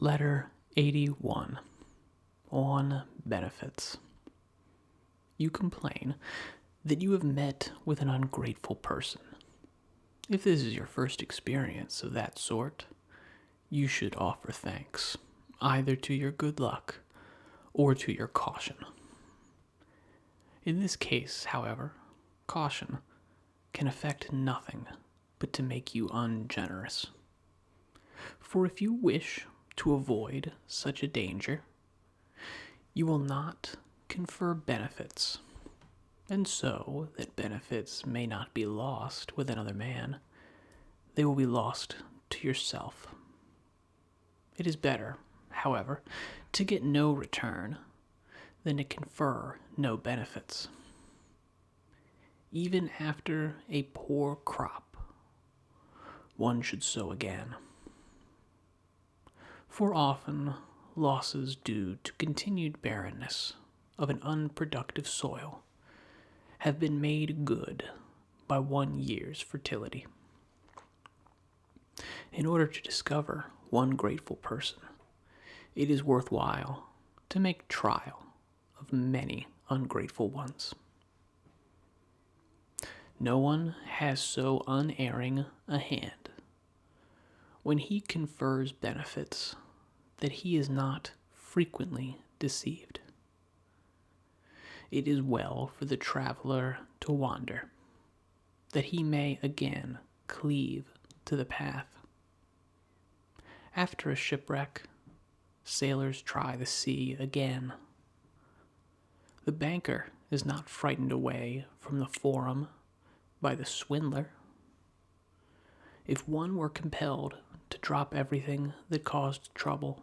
Letter 81 on benefits. You complain that you have met with an ungrateful person. If this is your first experience of that sort, you should offer thanks, either to your good luck or to your caution. In this case, however, caution can effect nothing but to make you ungenerous. For if you wish to avoid such a danger, you will not confer benefits, and so that benefits may not be lost with another man, they will be lost to yourself. It is better, however, to get no return than to confer no benefits. Even after a poor crop, one should sow again. For often, losses due to continued barrenness of an unproductive soil have been made good by 1 year's fertility. In order to discover one grateful person, it is worthwhile to make trial of many ungrateful ones. No one has so unerring a hand when he confers benefits that he is not frequently deceived. It is well for the traveler to wander, that he may again cleave to the path. After a shipwreck, sailors try the sea again. The banker is not frightened away from the forum by the swindler. If one were compelled to drop everything that caused trouble,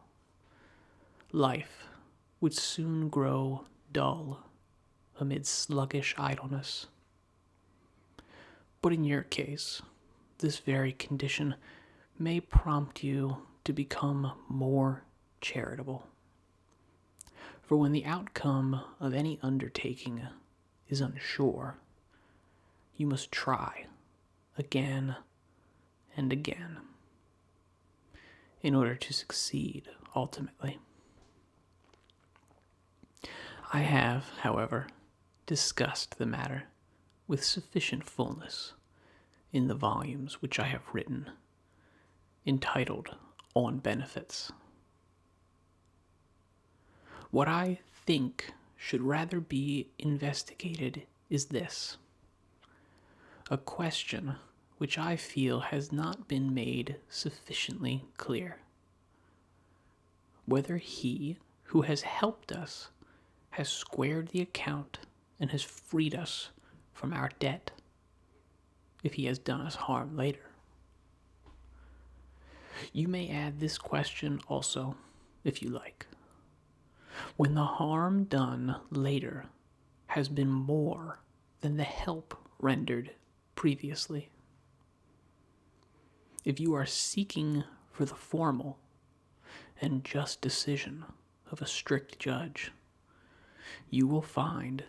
life would soon grow dull amid sluggish idleness. But in your case, this very condition may prompt you to become more charitable. For when the outcome of any undertaking is unsure, you must try again and again in order to succeed ultimately. I have, however, discussed the matter with sufficient fullness in the volumes which I have written, entitled On Benefits. What I think should rather be investigated is this: a question which I feel has not been made sufficiently clear. Whether he who has helped us has squared the account and has freed us from our debt, if he has done us harm later. You may add this question also, if you like. When the harm done later has been more than the help rendered previously. If you are seeking for the formal and just decision of a strict judge, you will find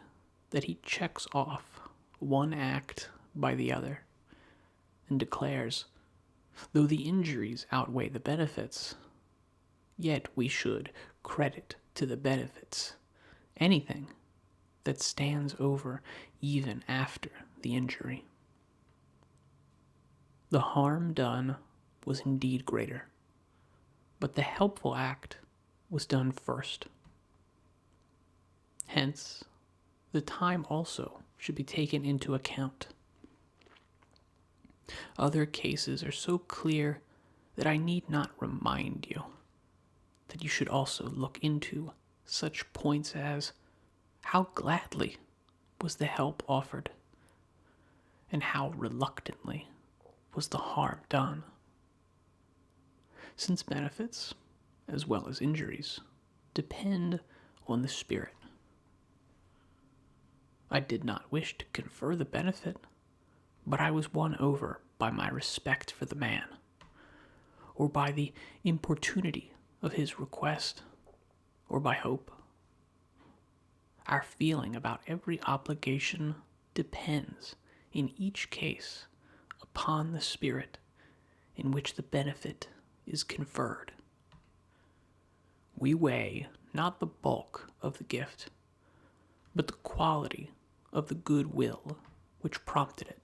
that he checks off one act by the other and declares, though the injuries outweigh the benefits, yet we should credit to the benefits anything that stands over even after the injury. The harm done was indeed greater, but the helpful act was done first. Hence, the time also should be taken into account. Other cases are so clear that I need not remind you that you should also look into such points as how gladly was the help offered, and how reluctantly was the harm done. Since benefits, as well as injuries, depend on the spirit. I did not wish to confer the benefit, but I was won over by my respect for the man, or by the importunity of his request, or by hope. Our feeling about every obligation depends, in each case, upon the spirit in which the benefit is conferred. We weigh not the bulk of the gift, but the quality of the good will which prompted it.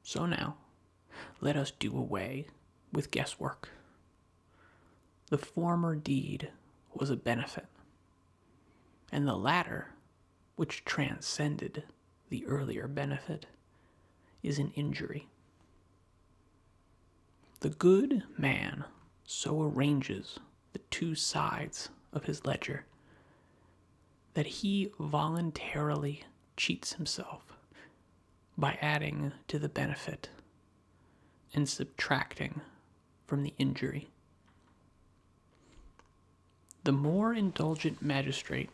So now, let us do away with guesswork. The former deed was a benefit, and the latter, which transcended the earlier benefit, is an injury. The good man so arranges the two sides of his ledger that he voluntarily cheats himself by adding to the benefit and subtracting from the injury. The more indulgent magistrate,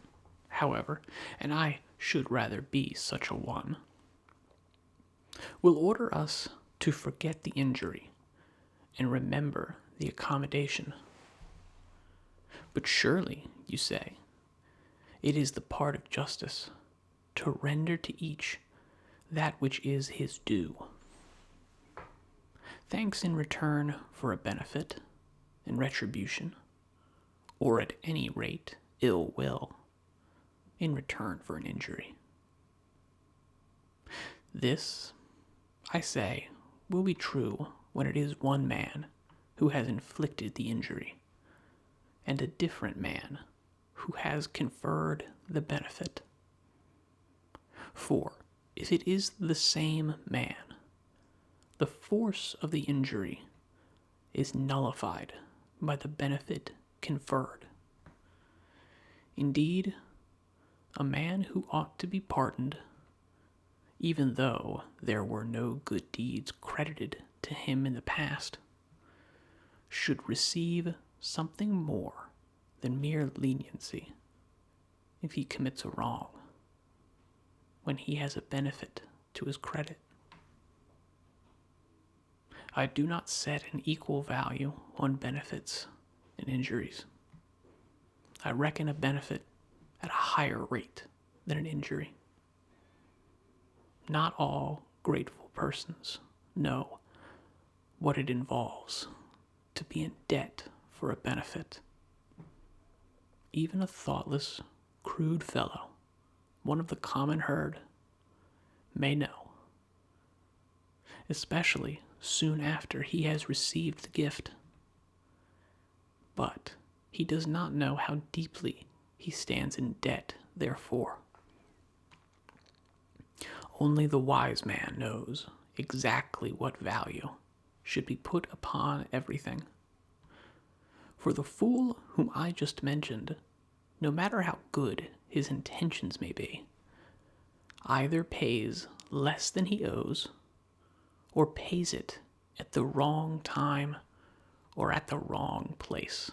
however, and I should rather be such a one, will order us to forget the injury and remember the accommodation. But surely, you say, it is the part of justice to render to each that which is his due. Thanks in return for a benefit and retribution, or at any rate ill will in return for an injury. This, I say, will be true when it is one man who has inflicted the injury and a different man who has conferred the benefit. For if it is the same man, the force of the injury is nullified by the benefit conferred. Indeed, a man who ought to be pardoned, even though there were no good deeds credited to him in the past, should receive something more than mere leniency if he commits a wrong, when he has a benefit to his credit. I do not set an equal value on benefits and injuries. I reckon a benefit at a higher rate than an injury. Not all grateful persons know what it involves to be in debt for a benefit. Even a thoughtless, crude fellow, one of the common herd, may know, especially soon after he has received the gift. But he does not know how deeply he stands in debt, therefore. Only the wise man knows exactly what value should be put upon everything. For the fool whom I just mentioned, no matter how good his intentions may be, either pays less than he owes, or pays it at the wrong time or at the wrong place.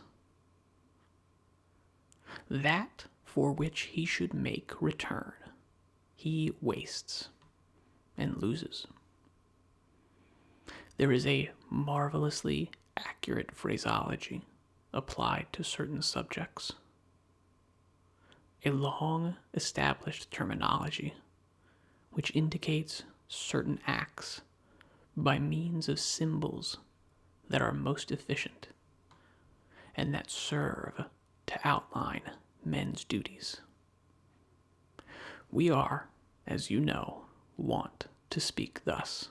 That for which he should make return, he wastes and loses. There is a marvelously accurate phraseology applied to certain subjects, a long-established terminology which indicates certain acts by means of symbols that are most efficient and that serve to outline men's duties. We are, as you know, wont to speak thus.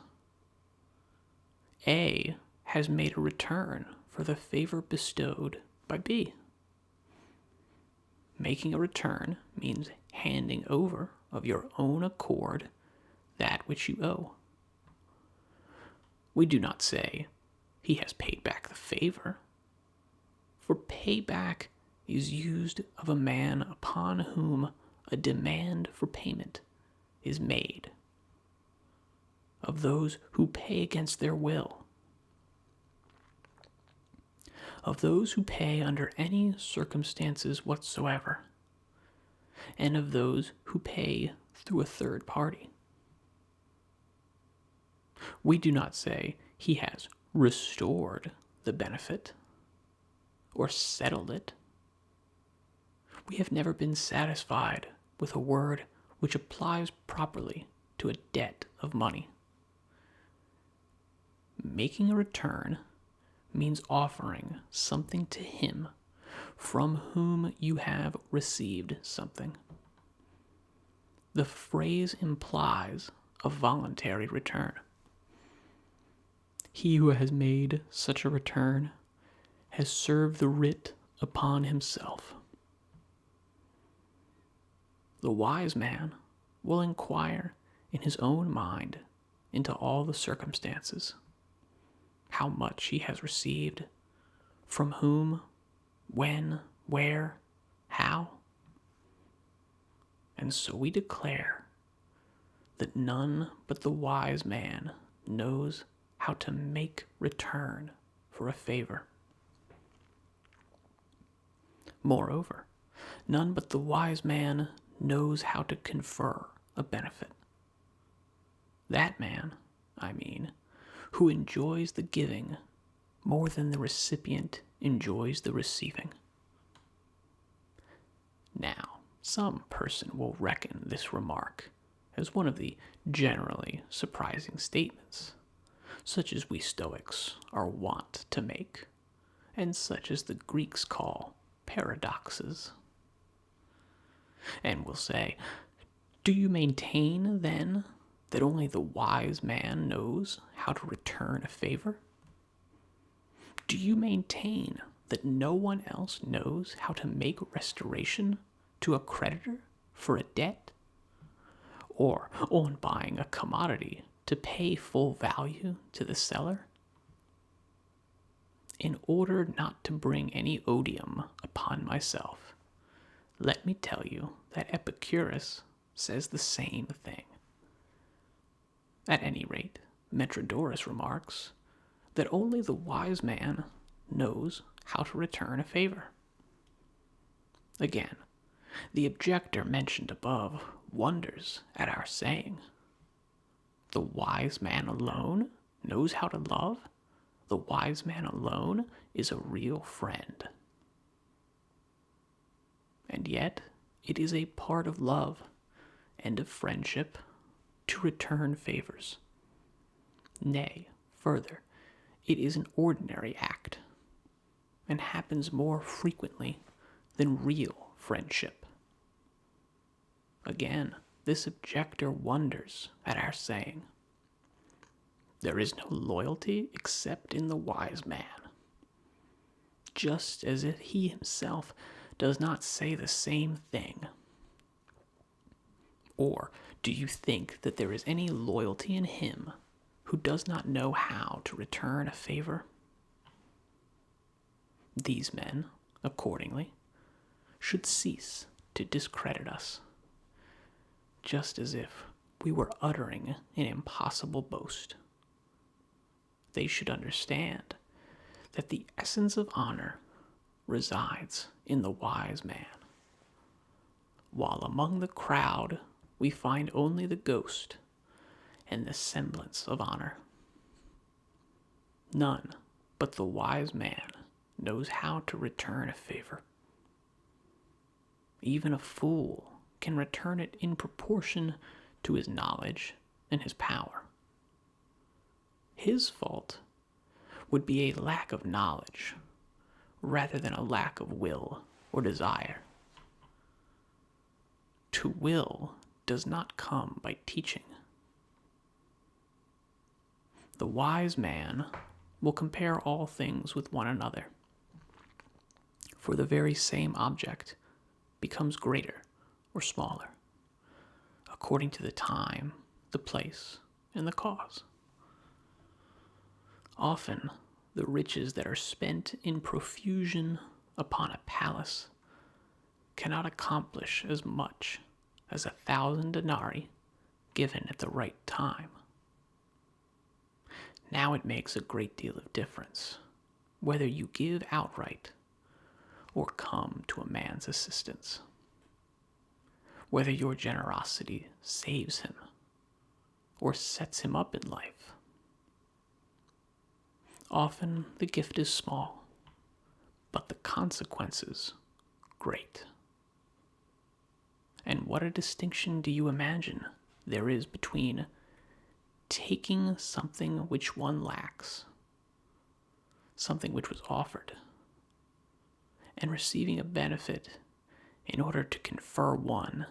A has made a return for the favor bestowed by B. Making a return means handing over of your own accord that which you owe. We do not say he has paid back the favor, for payback is used of a man upon whom a demand for payment is made, of those who pay against their will, of those who pay under any circumstances whatsoever, and of those who pay through a third party. We do not say he has restored the benefit or settled it. We have never been satisfied with a word which applies properly to a debt of money. Making a return means offering something to him from whom you have received something. The phrase implies a voluntary return. He who has made such a return has served the writ upon himself. The wise man will inquire in his own mind into all the circumstances, how much he has received, from whom, when, where, how. And so we declare that none but the wise man knows how to make return for a favor. Moreover, none but the wise man knows how to confer a benefit. That man, I mean, who enjoys the giving more than the recipient enjoys the receiving. Now, some person will reckon this remark as one of the generally surprising statements, such as we Stoics are wont to make, and such as the Greeks call paradoxes. And will say, do you maintain, then, that only the wise man knows how to return a favor? Do you maintain that no one else knows how to make restoration to a creditor for a debt? Or, on buying a commodity, to pay full value to the seller? In order not to bring any odium upon myself, let me tell you that Epicurus says the same thing. At any rate, Metrodorus remarks that only the wise man knows how to return a favor. Again, the objector mentioned above wonders at our saying. The wise man alone knows how to love? The wise man alone is a real friend. And yet, it is a part of love and of friendship to return favors. Nay, further, it is an ordinary act, and happens more frequently than real friendship. Again, this objector wonders at our saying, there is no loyalty except in the wise man, just as if he himself does not say the same thing. Or do you think that there is any loyalty in him who does not know how to return a favor? These men, accordingly, should cease to discredit us, just as if we were uttering an impossible boast. They should understand that the essence of honor resides in the wise man, while among the crowd we find only the ghost and the semblance of honor. None but the wise man knows how to return a favor. Even a fool can return it in proportion to his knowledge and his power. His fault would be a lack of knowledge rather than a lack of will or desire. To will does not come by teaching. The wise man will compare all things with one another, for the very same object becomes greater or smaller, according to the time, the place, and the cause. Often, the riches that are spent in profusion upon a palace cannot accomplish as much as 1,000 denarii given at the right time. Now it makes a great deal of difference whether you give outright or come to a man's assistance, whether your generosity saves him or sets him up in life. Often the gift is small, but the consequences great. And what a distinction do you imagine there is between taking something which one lacks, something which was offered, and receiving a benefit in order to confer one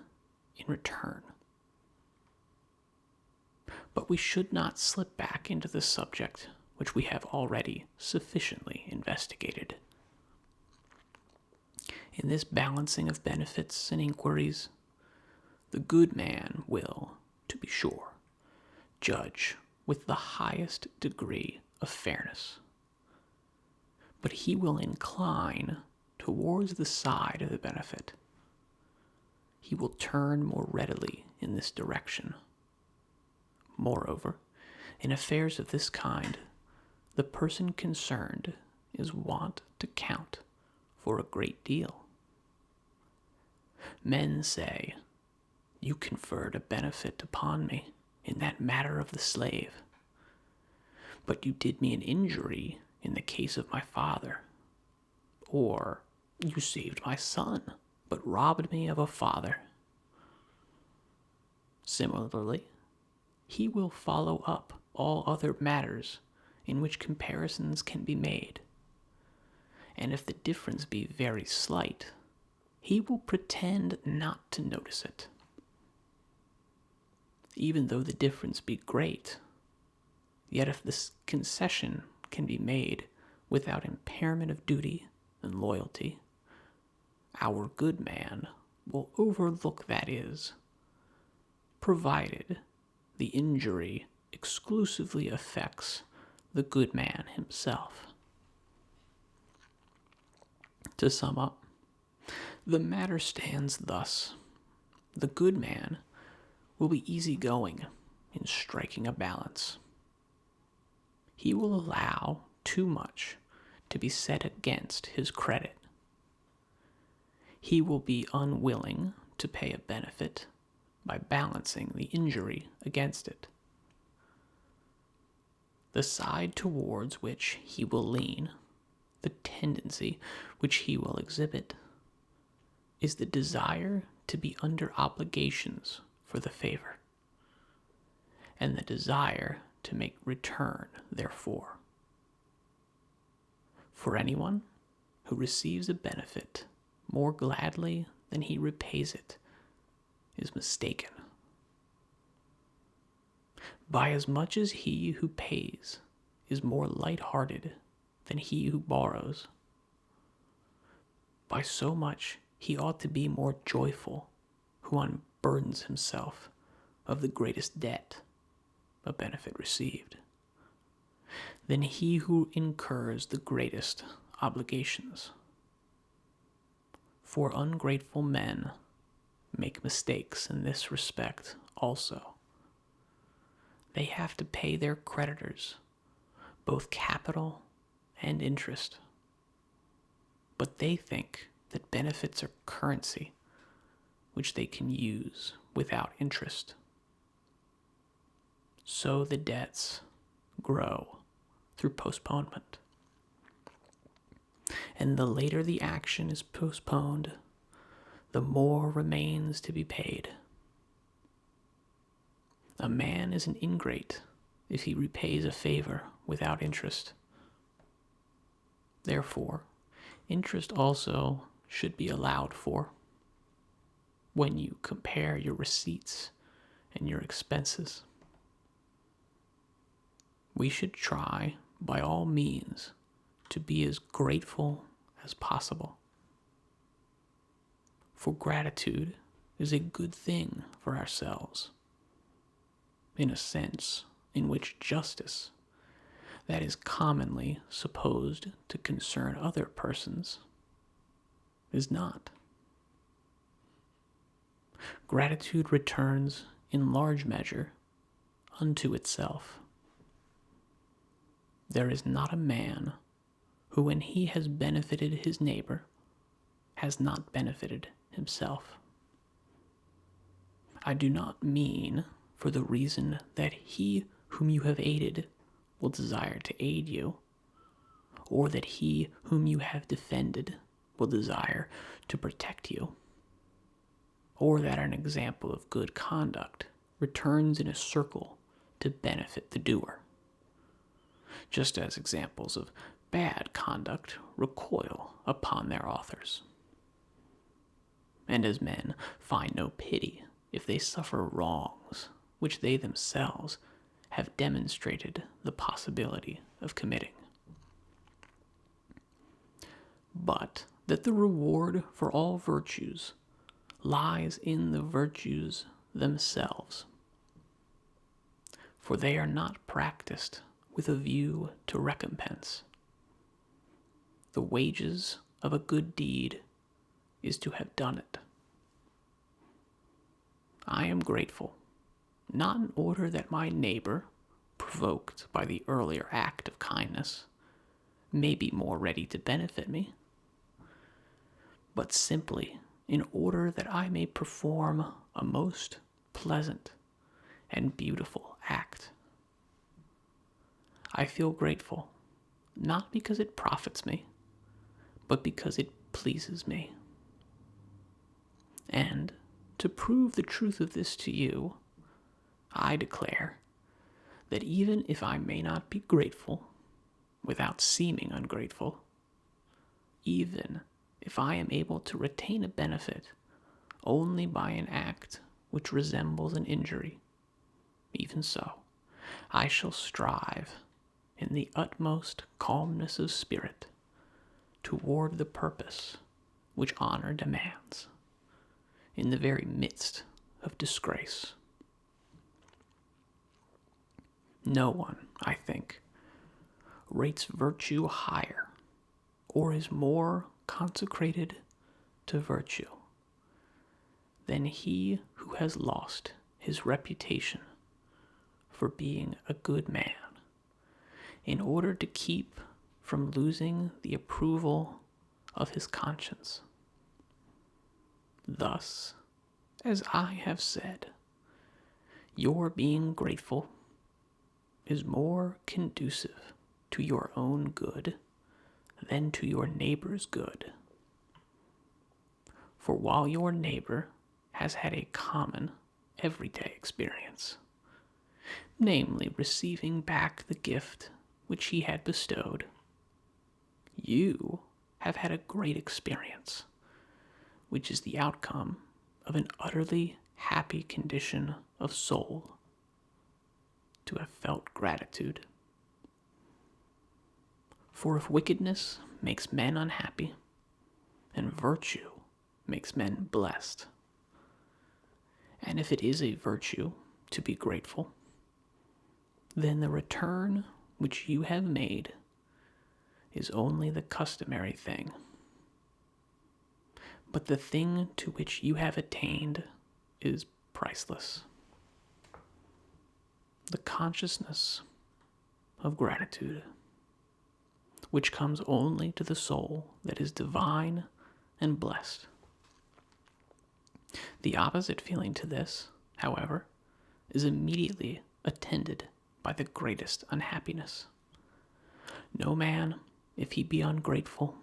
in return. But we should not slip back into the subject which we have already sufficiently investigated. In this balancing of benefits and inquiries, the good man will, to be sure, judge with the highest degree of fairness. But he will incline towards the side of the benefit. He will turn more readily in this direction. Moreover, in affairs of this kind, the person concerned is wont to count for a great deal. Men say, "You conferred a benefit upon me in that matter of the slave, but you did me an injury in the case of my father," or "You saved my son, but robbed me of a father." Similarly, he will follow up all other matters in which comparisons can be made, and if the difference be very slight, he will pretend not to notice it. Even though the difference be great, yet if this concession can be made without impairment of duty and loyalty, our good man will overlook that is, provided the injury exclusively affects the good man himself. To sum up, the matter stands thus. The good man will be easygoing in striking a balance. He will allow too much to be set against his credit. He will be unwilling to pay a benefit by balancing the injury against it. The side towards which he will lean, the tendency which he will exhibit, is the desire to be under obligations for the favor, and the desire to make return therefor. For anyone who receives a benefit more gladly than he repays it is mistaken. By as much as he who pays is more light-hearted than he who borrows, by so much he ought to be more joyful who unburdens himself of the greatest debt a benefit received, than he who incurs the greatest obligations. For ungrateful men make mistakes in this respect also. They have to pay their creditors both capital and interest, but they think that benefits are currency which they can use without interest. So the debts grow through postponement. And the later the action is postponed, the more remains to be paid. A man is an ingrate if he repays a favor without interest. Therefore, interest also should be allowed for when you compare your receipts and your expenses. We should try, by all means, to be as grateful as possible. For gratitude is a good thing for ourselves, in a sense in which justice, that is commonly supposed to concern other persons, is not. Gratitude returns in large measure unto itself. There is not a man who, when he has benefited his neighbor, has not benefited himself. I do not mean for the reason that he whom you have aided will desire to aid you, or that he whom you have defended will desire to protect you, or that an example of good conduct returns in a circle to benefit the doer, just as examples of bad conduct recoil upon their authors. And as men find no pity if they suffer wrongs which they themselves have demonstrated the possibility of committing. But that the reward for all virtues lies in the virtues themselves, for they are not practiced with a view to recompense. The wages of a good deed is to have done it. I am grateful, not in order that my neighbor, provoked by the earlier act of kindness, may be more ready to benefit me, but simply in order that I may perform a most pleasant and beautiful act. I feel grateful, not because it profits me, but because it pleases me. And to prove the truth of this to you, I declare that even if I may not be grateful without seeming ungrateful, even if I am able to retain a benefit only by an act which resembles an injury, even so, I shall strive in the utmost calmness of spirit toward the purpose which honor demands, in the very midst of disgrace. No one, I think, rates virtue higher or is more consecrated to virtue than he who has lost his reputation for being a good man in order to keep from losing the approval of his conscience. Thus, as I have said, your being grateful is more conducive to your own good than to your neighbor's good. For while your neighbor has had a common, everyday experience, namely receiving back the gift which he had bestowed, you have had a great experience, which is the outcome of an utterly happy condition of soul, to have felt gratitude. For if wickedness makes men unhappy, and virtue makes men blessed, and if it is a virtue to be grateful, then the return which you have made is only the customary thing. But the thing to which you have attained is priceless. The consciousness of gratitude, which comes only to the soul that is divine and blessed. The opposite feeling to this, however, is immediately attended by the greatest unhappiness. No man, if he be ungrateful,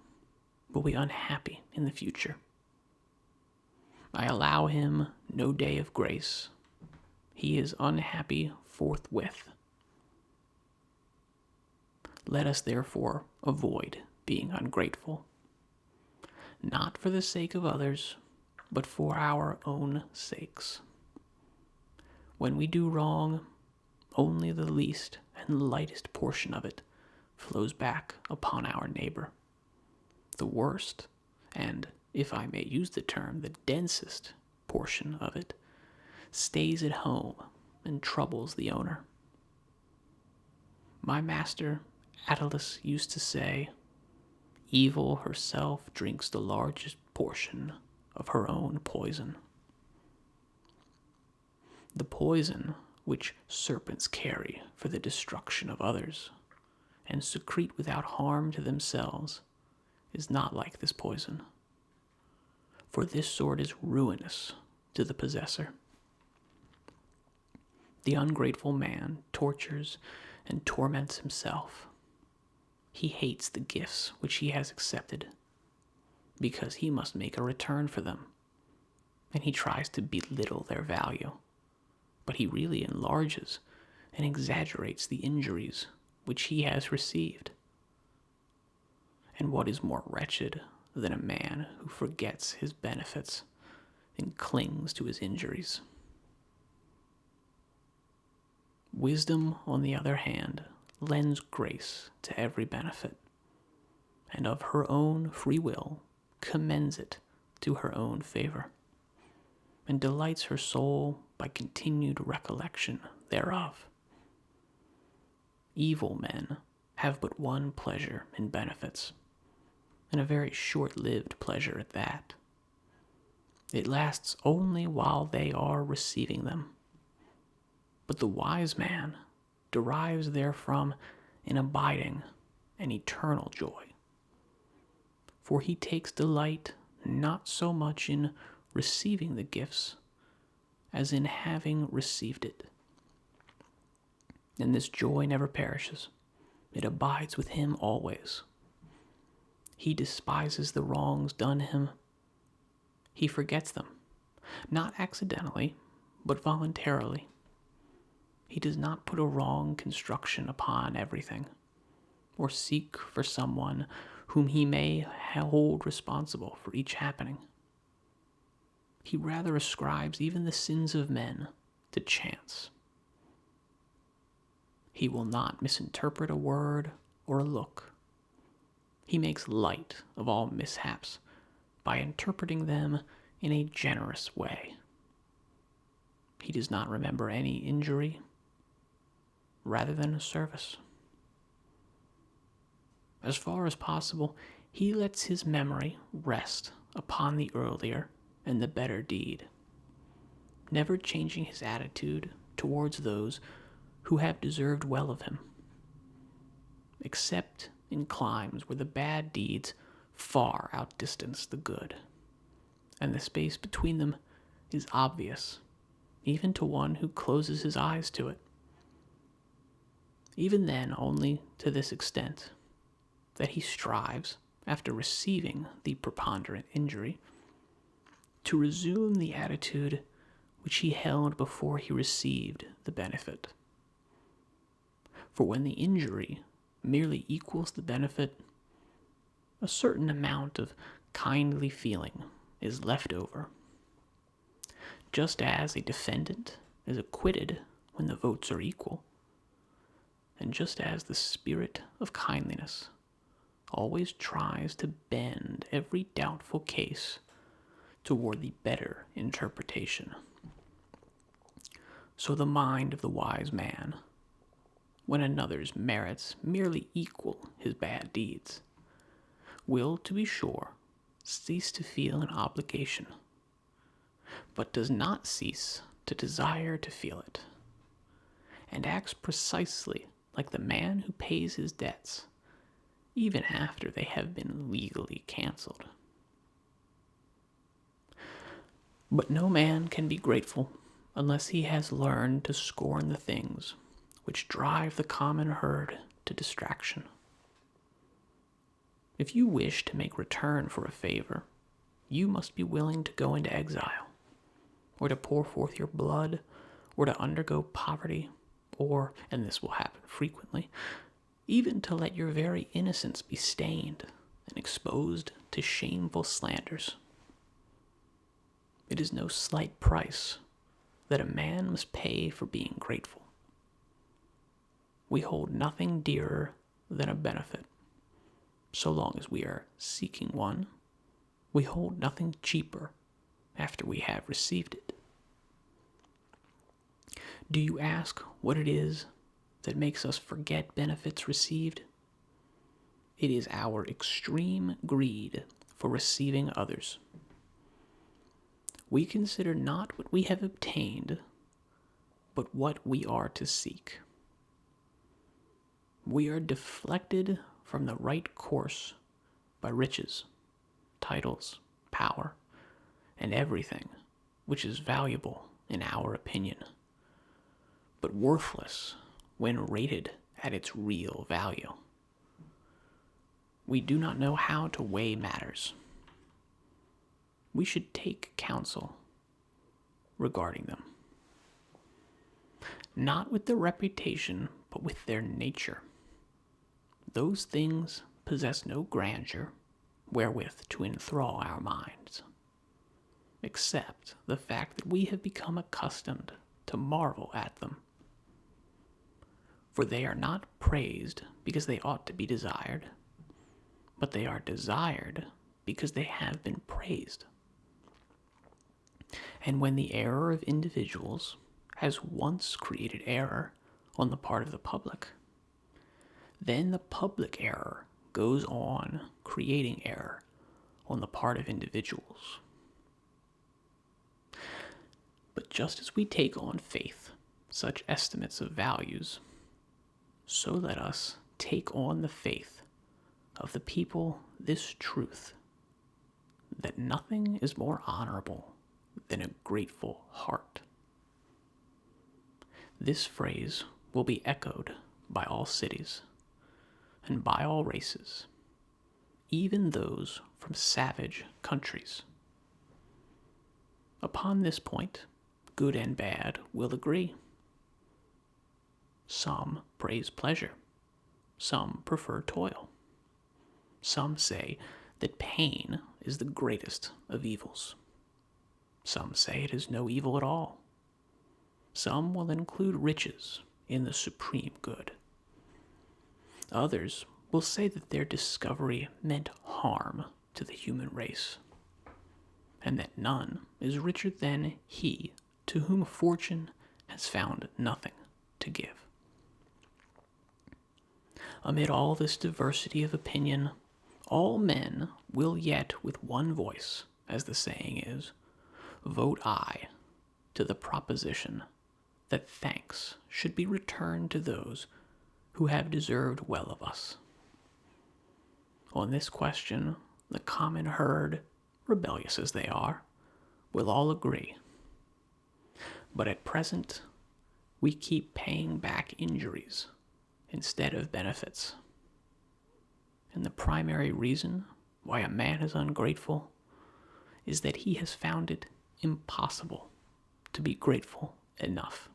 will be unhappy in the future. I allow him no day of grace. He is unhappy forthwith. Let us therefore avoid being ungrateful, not for the sake of others, but for our own sakes. When we do wrong, only the least and lightest portion of it flows back upon our neighbor. The worst, and, if I may use the term, the densest portion of it, stays at home and troubles the owner. My master Attalus used to say, "Evil herself drinks the largest portion of her own poison." The poison which serpents carry for the destruction of others, and secrete without harm to themselves, is not like this poison, for this sort is ruinous to the possessor. The ungrateful man tortures and torments himself. He hates the gifts which he has accepted, because he must make a return for them, and he tries to belittle their value, but he really enlarges and exaggerates the injuries which he has received. And what is more wretched than a man who forgets his benefits and clings to his injuries? Wisdom, on the other hand, lends grace to every benefit, and of her own free will commends it to her own favor, and delights her soul by continued recollection thereof. Evil men have but one pleasure in benefits, and a very short-lived pleasure at that. It lasts only while they are receiving them. But the wise man derives therefrom an abiding and eternal joy. For he takes delight not so much in receiving the gifts as in having received it. And this joy never perishes. It abides with him always. He despises the wrongs done him. He forgets them, not accidentally, but voluntarily. He does not put a wrong construction upon everything, or seek for someone whom he may hold responsible for each happening. He rather ascribes even the sins of men to chance. He will not misinterpret a word or a look. He makes light of all mishaps by interpreting them in a generous way. He does not remember any injury rather than a service. As far as possible, he lets his memory rest upon the earlier and the better deed, never changing his attitude towards those who have deserved well of him, except in climes where the bad deeds far outdistance the good, and the space between them is obvious, even to one who closes his eyes to it. Even then, only to this extent, that he strives, after receiving the preponderant injury, to resume the attitude which he held before he received the benefit. For when the injury merely equals the benefit, a certain amount of kindly feeling is left over. Just as a defendant is acquitted when the votes are equal, and just as the spirit of kindliness always tries to bend every doubtful case toward the better interpretation, so the mind of the wise man, when another's merits merely equal his bad deeds, will, to be sure, cease to feel an obligation, but does not cease to desire to feel it, and acts precisely like the man who pays his debts, even after they have been legally canceled. But no man can be grateful unless he has learned to scorn the things which drive the common herd to distraction. If you wish to make return for a favor, you must be willing to go into exile, or to pour forth your blood, or to undergo poverty, or, and this will happen frequently, even to let your very innocence be stained and exposed to shameful slanders. It is no slight price that a man must pay for being grateful. We hold nothing dearer than a benefit. So long as we are seeking one, we hold nothing cheaper after we have received it. Do you ask what it is that makes us forget benefits received? It is our extreme greed for receiving others. We consider not what we have obtained, but what we are to seek. We are deflected from the right course by riches, titles, power, and everything which is valuable in our opinion, but worthless when rated at its real value. We do not know how to weigh matters. We should take counsel regarding them, not with their reputation, but with their nature. Those things possess no grandeur wherewith to enthrall our minds, except the fact that we have become accustomed to marvel at them. For they are not praised because they ought to be desired, but they are desired because they have been praised. And when the error of individuals has once created error on the part of the public, then the public error goes on creating error on the part of individuals. But just as we take on faith such estimates of values, so let us take on the faith of the people this truth, that nothing is more honorable than a grateful heart. This phrase will be echoed by all cities and by all races, even those from savage countries. Upon this point, good and bad will agree. Some praise pleasure, some prefer toil. Some say that pain is the greatest of evils. Some say it is no evil at all. Some will include riches in the supreme good. Others will say that their discovery meant harm to the human race, and that none is richer than he to whom fortune has found nothing to give. Amid all this diversity of opinion, all men will yet with one voice, as the saying is, vote aye to the proposition that thanks should be returned to those who have deserved well of us. On this question, the common herd, rebellious as they are, will all agree. But at present, we keep paying back injuries instead of benefits. And the primary reason why a man is ungrateful is that he has found it impossible to be grateful enough.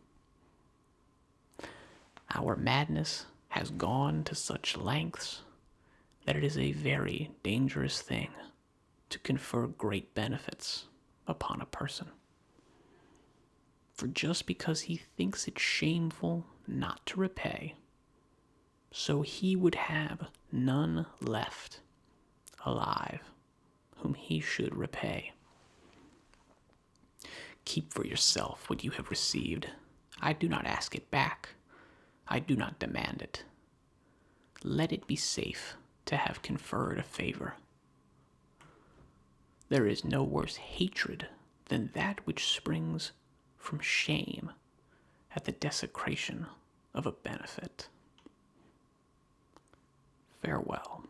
Our madness has gone to such lengths that it is a very dangerous thing to confer great benefits upon a person. For just because he thinks it shameful not to repay, so he would have none left alive whom he should repay. Keep for yourself what you have received. I do not ask it back. I do not demand it. Let it be safe to have conferred a favor. There is no worse hatred than that which springs from shame at the desecration of a benefit. Farewell.